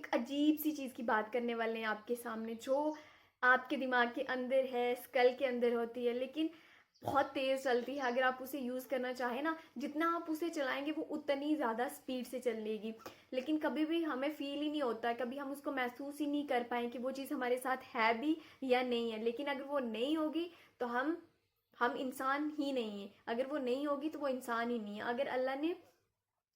एक अजीब सी चीज़ की बात करने वाले हैं आपके सामने, जो आपके दिमाग के अंदर है, स्कल के अंदर होती है, लेकिन बहुत तेज़ चलती है। अगर आप उसे यूज़ करना चाहें ना, जितना आप उसे चलाएंगे वो उतनी ज़्यादा स्पीड से चलेगी, लेकिन कभी भी हमें फील ही नहीं होता, कभी हम उसको महसूस ही नहीं कर पाए कि वो चीज़ हमारे साथ है भी या नहीं है। लेकिन अगर वो नहीं होगी तो हम इंसान ही नहीं है। अगर वो नहीं होगी तो वो इंसान ही नहीं है। अगर अल्लाह ने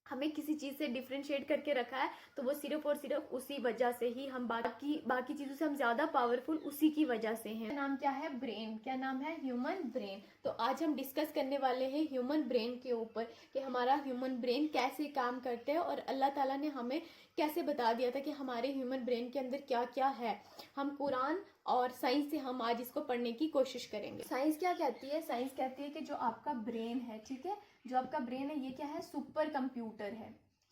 हमें किसी चीज़ से डिफ्रेंशिएट करके रखा है तो वो सिर्फ और सिर्फ उसी वजह से ही, हम बाकी चीज़ों से हम ज़्यादा पावरफुल उसी की वजह से हैं। नाम क्या है? ब्रेन। क्या नाम है? Human brain. तो आज हम डिस्कस करने वाले हैं ह्यूमन ब्रेन के ऊपर कि हमारा ह्यूमन ब्रेन कैसे काम करते हैं और अल्लाह ताला ने हमें कैसे बता दिया था कि हमारे ह्यूमन ब्रेन के अंदर क्या क्या है। हम कुरान और साइंस से हम आज इसको पढ़ने की कोशिश करेंगे। साइंस क्या कहती है? साइंस कहती है कि जो आपका ब्रेन है, ठीक है, जो आपका ब्रेन है ये क्या है? सुपर कंप्यूटर है।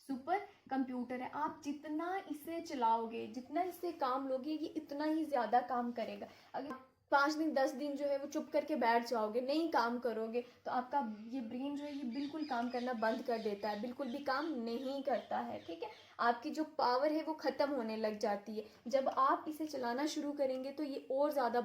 सुपर कंप्यूटर है। आप जितना इसे चलाओगे, जितना इससे काम लोगे, ये इतना ही ज्यादा काम करेगा। अगर 5 दिन 10 दिन जो है वो चुप करके बैठ जाओगे, नहीं काम करोगे, तो आपका ये ब्रेन जो है ये बिल्कुल काम करना बंद कर देता है, बिल्कुल भी काम नहीं करता है। ठीक है, आपकी जो पावर है वो खत्म होने लग जाती है। जब आप इसे चलाना शुरू करेंगे तो ये और ज्यादा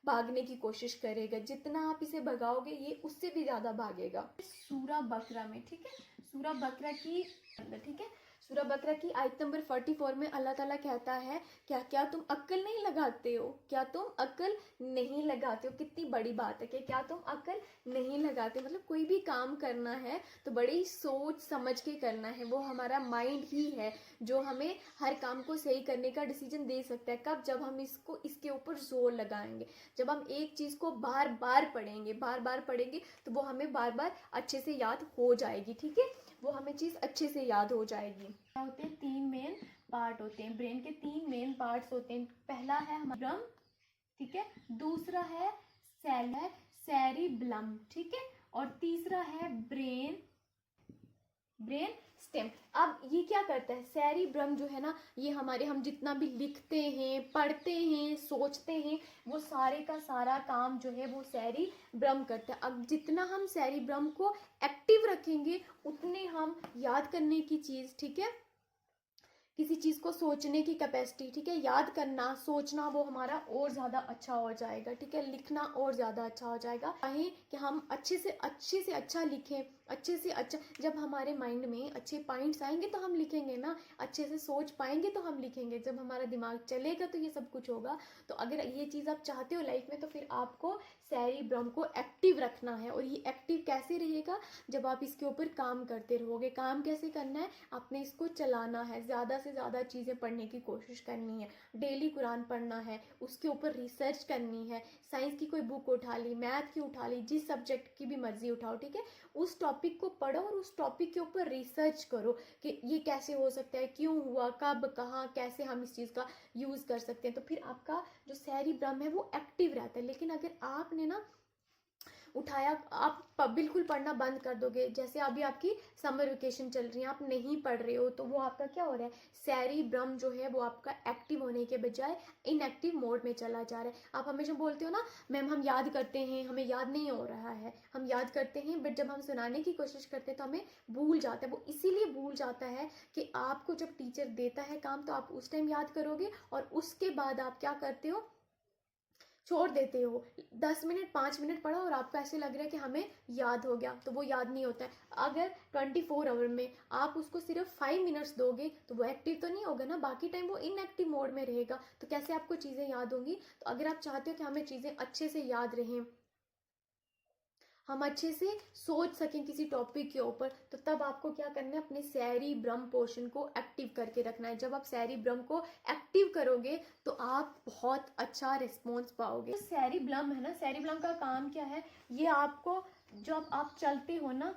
भागने की कोशिश करेगा। जितना आप इसे भगाओगे ये उससे भी ज्यादा भागेगा। सूरा बकरा में, ठीक है, सूरा बकरा की, ठीक है, सूरा बकरा की आयत नंबर 44 में अल्लाह ताला कहता है, क्या तुम अक्ल नहीं लगाते हो? क्या तुम अक्ल नहीं लगाते हो? कितनी बड़ी बात है कि क्या तुम अक्ल नहीं लगाते। मतलब कोई भी काम करना है तो बड़ी सोच समझ के करना है। वो हमारा माइंड ही है जो हमें हर काम को सही करने का डिसीजन दे सकता है। कब? जब हम इसके ऊपर जोर लगाएंगे, जब हम एक चीज को बार बार पढ़ेंगे तो वो हमें बार बार अच्छे से याद हो जाएगी। ठीक है, वो हमें चीज अच्छे से याद हो जाएगी। क्या होते हैं? 3 मेन पार्ट होते हैं ब्रेन के। 3 मेन पार्ट्स होते हैं। पहला है हमारा, ठीक है, दूसरा है सेरिब्लम, ठीक है, और तीसरा है ब्रेन स्टेम। अब ये क्या करता है? सेरिब्रम जो है ना, ये हम जितना भी लिखते हैं, पढ़ते हैं, सोचते हैं, वो सारे का सारा काम जो है वो सेरिब्रम करता है। अब जितना हम सेरिब्रम को एक्टिव रखेंगे उतने हम याद करने की चीज, ठीक है, किसी चीज को सोचने की कैपेसिटी, ठीक है, याद करना, सोचना, वो हमारा और ज्यादा अच्छा हो जाएगा। ठीक है, लिखना और ज्यादा अच्छा हो जाएगा। चाहे कि हम अच्छे से अच्छा लिखें, अच्छे से अच्छा, जब हमारे माइंड में अच्छे पॉइंट्स आएंगे तो हम लिखेंगे ना, अच्छे से सोच पाएंगे तो हम लिखेंगे। जब हमारा दिमाग चलेगा तो ये सब कुछ होगा। तो अगर ये चीज आप चाहते हो लाइफ में तो फिर आपको सेरिब्रम को एक्टिव रखना है। और ये एक्टिव कैसे रहेगा? जब आप इसके ऊपर काम करते रहोगे। काम कैसे करना है? आपने इसको चलाना है, ज्यादा से ज्यादा चीजें पढ़ने की कोशिश करनी है, डेली कुरान पढ़ना है, उसके ऊपर रिसर्च करनी है, साइंस की कोई बुक उठा ली, मैथ की उठा ली, जिस सब्जेक्ट की भी मर्जी उठाओ, ठीक है, उस टॉपिक को पढ़ो और उस टॉपिक के ऊपर रिसर्च करो कि ये कैसे हो सकता है, क्यों हुआ, कब, कहाँ, कैसे हम इस चीज का यूज कर सकते हैं। तो फिर आपका जो सेरिब्रम है वो एक्टिव रहता है। लेकिन अगर आपने ना उठाया, आप बिल्कुल पढ़ना बंद कर दोगे, जैसे अभी आपकी समर वेकेशन चल रही है, आप नहीं पढ़ रहे हो, तो वो आपका क्या हो रहा है? सेरिब्रम जो है वो आपका एक्टिव होने के बजाय इनएक्टिव मोड में चला जा रहा है। आप हमेशा बोलते हो ना, मैम हम याद करते हैं, हमें याद नहीं हो रहा है। हम याद करते हैं बट जब हम सुनाने की कोशिश करते हैं तो हमें भूल जाता है। वो इसीलिए भूल जाता है कि आपको जब टीचर देता है काम तो आप उस टाइम याद करोगे और उसके बाद आप क्या करते हो? छोड़ देते हो। 10 मिनट 5 मिनट पढ़ा और आपको ऐसे लग रहा है कि हमें याद हो गया, तो वो याद नहीं होता है। अगर 24 आवर में आप उसको सिर्फ 5 मिनट्स दोगे तो वो एक्टिव तो नहीं होगा ना, बाकी टाइम वो इनएक्टिव मोड में रहेगा। तो कैसे आपको चीजें याद होंगी? तो अगर आप चाहते हो कि हमें चीजें अच्छे से याद रहें, हम अच्छे से सोच सकें किसी टॉपिक के ऊपर, तो तब आपको क्या करना है? अपने सेरिब्रम पोर्शन को एक्टिव करके रखना है। जब आप सेरिब्रम को एक्टिव करोगे तो आप बहुत अच्छा रिस्पॉन्स पाओगे। तो सेरिब्रम है ना, सेरिब्रम का काम क्या है? ये आपको, जब आप चलते हो ना,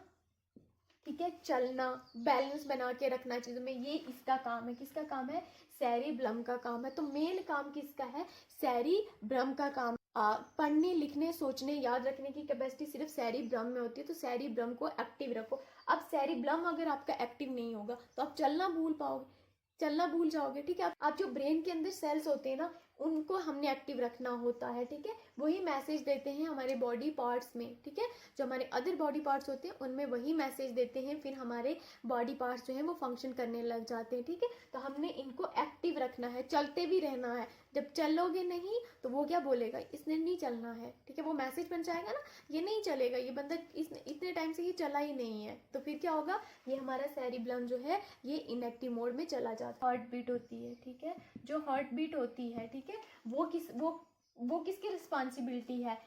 ठीक है, चलना, बैलेंस बना के रखना चीजों में, ये इसका काम है। किसका काम है? सेरिब्रम का काम है। तो मेन काम किसका है? सेरिब्रम का काम। पढ़ने, लिखने, सोचने, याद रखने की कैपेसिटी सिर्फ सेरिब्रम में होती है। तो सेरिब्रम को एक्टिव रखो। अब सेरिब्रम अगर आपका एक्टिव नहीं होगा तो आप चलना भूल जाओगे। ठीक है, आप जो ब्रेन के अंदर सेल्स होते हैं ना, उनको हमने एक्टिव रखना होता है, ठीक है। वही मैसेज देते हैं हमारे बॉडी पार्ट्स में, ठीक है। जो हमारे अदर बॉडी पार्ट्स होते हैं उनमें वही मैसेज देते हैं, फिर हमारे बॉडी पार्ट्स जो है वो फंक्शन करने लग जाते हैं, ठीक है। तो हमने इनको एक्टिव रखना है, चलते भी रहना है। जब चलोगे नहीं तो वो क्या बोलेगा, इसने नहीं चलना है, ठीक है। वो मैसेज बन जाएगा ना, ये नहीं चलेगा, ये बंदा इतने टाइम से ये चला ही नहीं है, तो फिर क्या होगा, ये हमारा सेरिब्लम जो है ये इनएक्टिव मोड में चला जाता है। हार्ट बीट होती है, ठीक है। जो हार्ट बीट होती है, ठीक है, वो किसकी रिस्पॉन्सिबिलिटी है,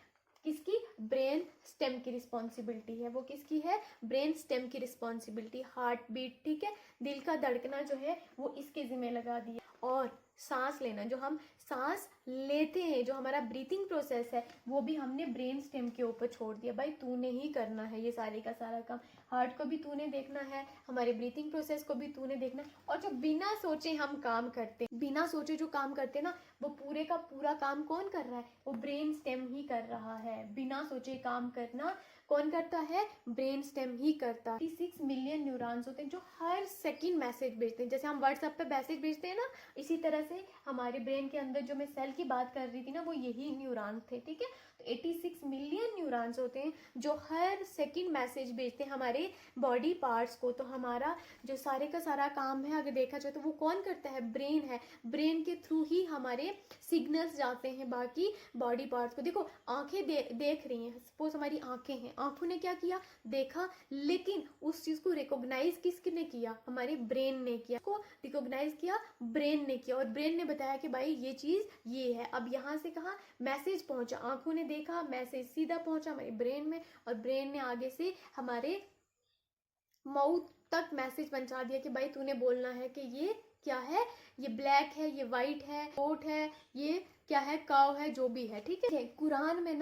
किसकी, ब्रेन स्टेम की रिस्पॉन्सिबिलिटी है। वो किसकी है, ब्रेन स्टेम की रिस्पॉन्सिबिलिटी, हार्ट बीट, ठीक है। दिल का धड़कना जो है वो इसके जिम्मे लगा दिया। और सांस लेना, जो हम सांस लेते हैं, जो हमारा ब्रीथिंग प्रोसेस है, वो भी हमने ब्रेन स्टेम के ऊपर छोड़ दिया। भाई तूने ही करना है ये सारे का सारा काम, हार्ट को भी तूने देखना है, हमारे ब्रीथिंग प्रोसेस को भी तूने देखना है। और जो बिना सोचे हम काम करते हैं, बिना सोचे जो काम करते हैं ना, वो पूरे का पूरा काम कौन कर रहा है, वो ब्रेन स्टेम ही कर रहा है। बिना सोचे काम करना कौन करता है, ब्रेन स्टेम ही करता है। 36 मिलियन न्यूरॉन्स होते हैं जो हर सेकंड मैसेज भेजते हैं। जैसे हम व्हाट्सएप पे मैसेज भेजते हैं ना, इसी तरह से हमारे ब्रेन के अंदर जो मैं सेल की बात कर रही थी ना, वो यही न्यूरॉन थे, ठीक है। तो 86 मिलियन न्यूरॉन्स होते हैं जो हर सेकंड मैसेज भेजते हैं हमारे बॉडी पार्ट्स को। तो हमारा जो सारे का सारा काम है, अगर देखा जाए तो वो कौन करता है, ब्रेन है। ब्रेन के थ्रू ही हमारे सिग्नल्स जाते हैं बाकी बॉडी पार्ट्स को। देखो आंखें देख रही हैं, सपोज हमारी आंखें हैं, आंखों ने क्या किया, देखा, लेकिन उस चीज को रिकॉग्नाइज किसने किया, हमारे ब्रेन ने किया। को रिकॉग्नाइज किया ब्रेन ने किया, और ब्रेन ने बताया कि भाई ये चीज ये है। अब यहाँ से कहा मैसेज पहुंचा, आंखों ने देखा, मैसेज सीधा पहुंचा हमारे ब्रेन में, और ब्रेन ने आगे से हमारे माउथ तक मैसेज पहुंचा दिया कि भाई तूने बोलना है कि ये क्या है, ये ब्लैक है, ये वाइट है, गोट है, ये क्या है, काव है, जो भी है, ठीक है। कुरान में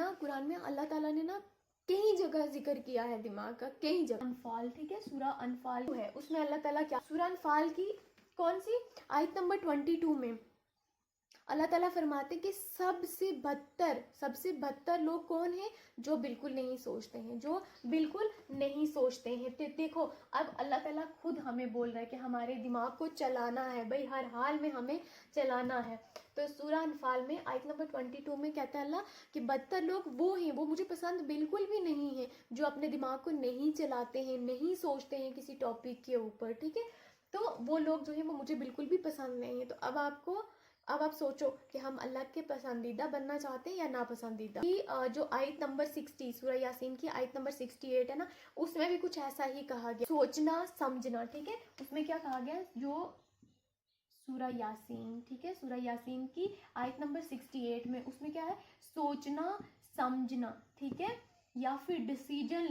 अल्लाह ताला ने ना कई जगह जिक्र किया है दिमाग का, कई जगह। अनफाल, ठीक है, सूरा अनफाल है, उसमें अल्लाह ताला क्या, सूरा अनफाल की कौन सी आयत नंबर 22 में अल्लाह ताला फरमाते कि सबसे बदतर लोग कौन हैं, जो बिल्कुल नहीं सोचते हैं, जो बिल्कुल नहीं सोचते हैं। तो देखो अब अल्लाह ताला खुद हमें बोल रहा है कि हमारे दिमाग को चलाना है, भाई हर हाल में हमें चलाना है। तो सूरा अनफाल में आयत नंबर 22 में कहता है अल्लाह कि बदतर लोग वो हैं, वो मुझे पसंद बिल्कुल भी नहीं है, जो अपने दिमाग को नहीं चलाते हैं, नहीं सोचते हैं किसी टॉपिक के ऊपर, ठीक है। तो वो लोग जो है वो मुझे बिल्कुल भी पसंद नहीं है। तो अब आप सोचो कि हम अल्लाह के पसंदीदा बनना चाहते हैं या नापसंदीदा। जो आयत नंबर 60 सूरह यासीन की आयत नंबर 68 है ना, उसमें भी कुछ ऐसा ही कहा गया, सोचना समझना, ठीक है। उसमें क्या कहा गया, जो सूरह यासीन, ठीक है, सूरह यासीन की आयत नंबर 68 में उसमें क्या है, सोचना समझना, ठीक है, या फिर डिसीजन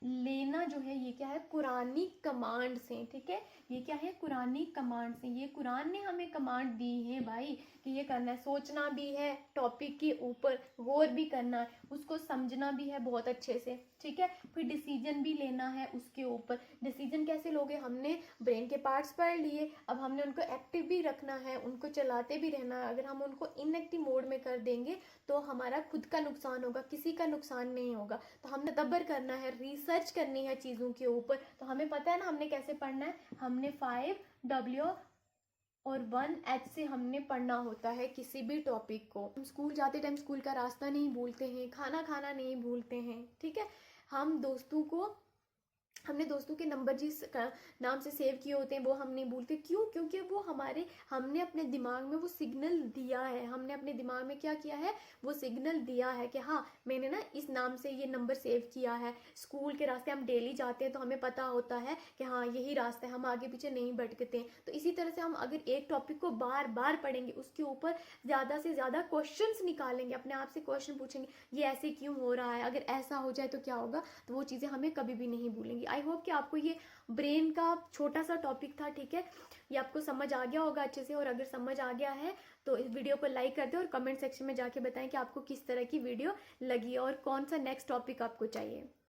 लेना जो है, ये क्या है, कुरानी कमांड से, ठीक है। ये क्या है, कुरानी कमांड से, ये कुरान ने हमें कमांड दी है भाई कि ये करना है। सोचना भी है, टॉपिक के ऊपर गौर भी करना है, उसको समझना भी है बहुत अच्छे से, ठीक है। फिर डिसीजन भी लेना है उसके ऊपर। डिसीजन कैसे लोगे, हमने ब्रेन के पार्ट्स पढ़ लिए, अब हमने उनको एक्टिव भी रखना है, उनको चलाते भी रहना है। अगर हम उनको इनएक्टिव मोड में कर देंगे तो हमारा खुद का नुकसान होगा, किसी का नुकसान नहीं होगा। तो हमने तदब्बर करना है, रिसर्च करनी है चीज़ों के ऊपर। तो हमें पता है ना हमने कैसे पढ़ना है, हमने 5W और 1H से हमने पढ़ना होता है किसी भी टॉपिक को। हम स्कूल जाते टाइम स्कूल का रास्ता नहीं भूलते हैं, खाना खाना नहीं भूलते हैं, ठीक है। हमने दोस्तों के नंबर जिस नाम से सेव किए होते हैं वो हम नहीं भूलते, क्यों, क्योंकि वो हमने अपने दिमाग में वो सिग्नल दिया है, हमने अपने दिमाग में क्या किया है, वो सिग्नल दिया है कि हाँ मैंने ना इस नाम से ये नंबर सेव किया है। स्कूल के रास्ते हम डेली जाते हैं तो हमें पता होता है कि हाँ यही रास्ता है, हम आगे पीछे नहीं भटकते हैं। तो इसी तरह से हम अगर एक टॉपिक को बार बार पढ़ेंगे, उसके ऊपर ज़्यादा से ज़्यादा क्वेश्चंस निकालेंगे, अपने आप से क्वेश्चन पूछेंगे, ये ऐसे क्यों हो रहा है, अगर ऐसा हो जाए तो क्या होगा, तो वो चीज़ें हमें कभी भी नहीं भूलेंगी। आई होप कि आपको ये ब्रेन का छोटा सा टॉपिक था, ठीक है, ये आपको समझ आ गया होगा अच्छे से। और अगर समझ आ गया है तो इस वीडियो को लाइक कर दें और कमेंट सेक्शन में जाके बताएं कि आपको किस तरह की वीडियो लगी और कौन सा नेक्स्ट टॉपिक आपको चाहिए।